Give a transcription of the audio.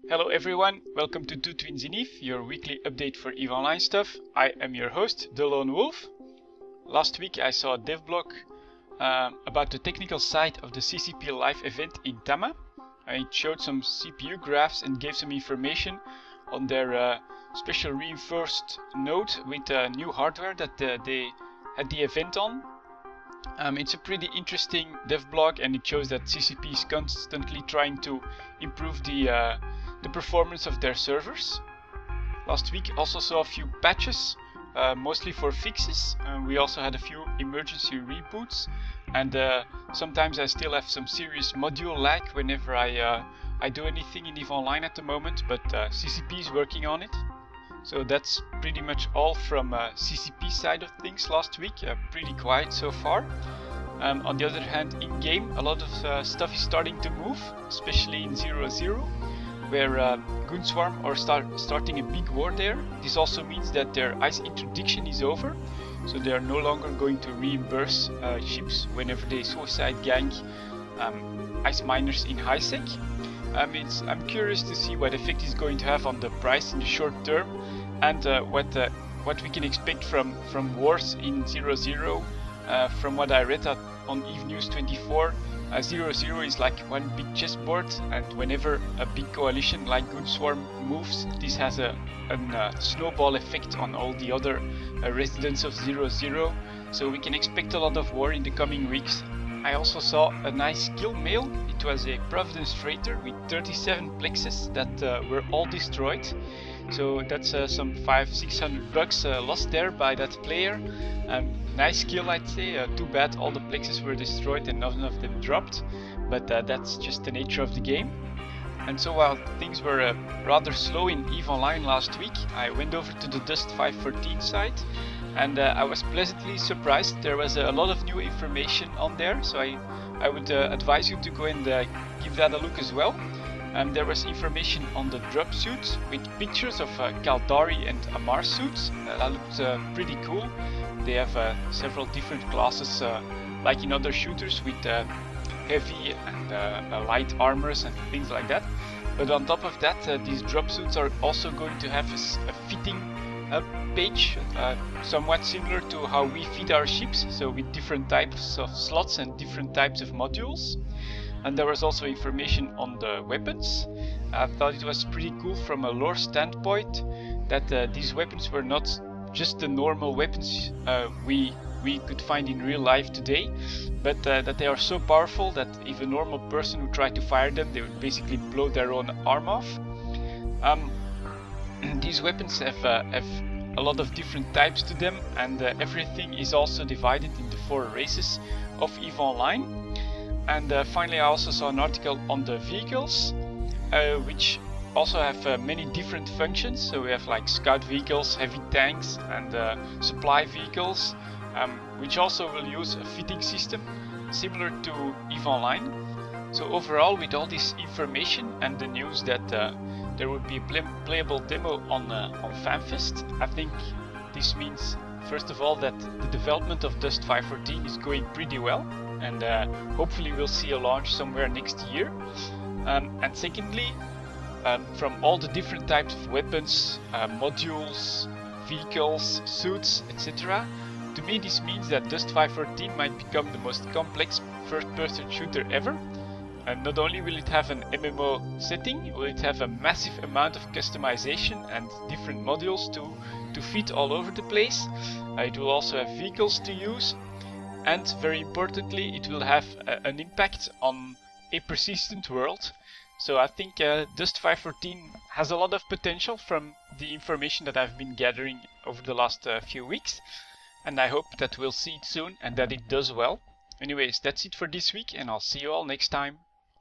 Hello everyone, welcome to TwoTwins in EVE, your weekly update for EVE Online stuff. I am your host, The Lone Wolf. Last week I saw a dev blog about the technical side of the CCP Live event in Tama. It showed some CPU graphs and gave some information on their special reinforced node with new hardware that they had the event on. It's a pretty interesting dev blog, and it shows that CCP is constantly trying to improve the performance of their servers. Last week also saw a few patches, mostly for fixes. We also had a few emergency reboots, and sometimes I still have some serious module lag whenever I do anything in EVE Online at the moment, but CCP is working on it. So that's pretty much all from CCP side of things last week, pretty quiet so far. On the other hand, in game a lot of stuff is starting to move, especially in 0-0, where goonswarm are starting a big war there. This also means that their ice interdiction is over, so they are no longer going to reimburse ships whenever they suicide gang ice miners in high sec. I'm curious to see what effect it's going to have on the price in the short term, and what we can expect from wars in 0-0. From what I read on EVE News 24, 0-0 is like one big chessboard, and whenever a big coalition like goonswarm moves, this has a snowball effect on all the other residents of 0-0, so we can expect a lot of war in the coming weeks. I also saw a nice killmail. It was a Providence freighter with 37 plexes that were all destroyed. So that's some $500-600 lost there by that player. Nice kill, I'd say. Too bad all the plexes were destroyed and none of them dropped, but that's just the nature of the game. And so while things were rather slow in EVE Online last week, I went over to the Dust 514 site, and I was pleasantly surprised. There was a lot of new information on there, so I would advise you to go and give that a look as well. There was information on the drop suits with pictures of Kaldari and Amar suits. That looked pretty cool. They have several different classes like in other shooters with heavy and light armors and things like that. But on top of that, these drop suits are also going to have a fitting page, somewhat similar to how we fit our ships, so with different types of slots and different types of modules. And there was also information on the weapons. I thought it was pretty cool from a lore standpoint that these weapons were not just the normal weapons we could find in real life today, but that they are so powerful that if a normal person would try to fire them, they would basically blow their own arm off. These weapons have a lot of different types to them, and everything is also divided into 4 races of EVE Online. And finally I also saw an article on the vehicles, which also have many different functions. So we have like scout vehicles, heavy tanks, and supply vehicles, which also will use a fitting system similar to EVE Online. So overall, with all this information and the news that there would be a playable demo on FanFest, I think this means first of all that the development of Dust 514 is going pretty well, and hopefully we'll see a launch somewhere next year. And secondly, from all the different types of weapons, modules, vehicles, suits, etc., to me this means that Dust 514 might become the most complex first-person shooter ever. And not only will it have an MMO setting, will it have a massive amount of customization and different modules to fit all over the place. It will also have vehicles to use, and very importantly, it will have an impact on a persistent world. So I think Dust 514 has a lot of potential from the information that I've been gathering over the last few weeks, and I hope that we'll see it soon and that it does well. Anyways, that's it for this week, and I'll see you all next time.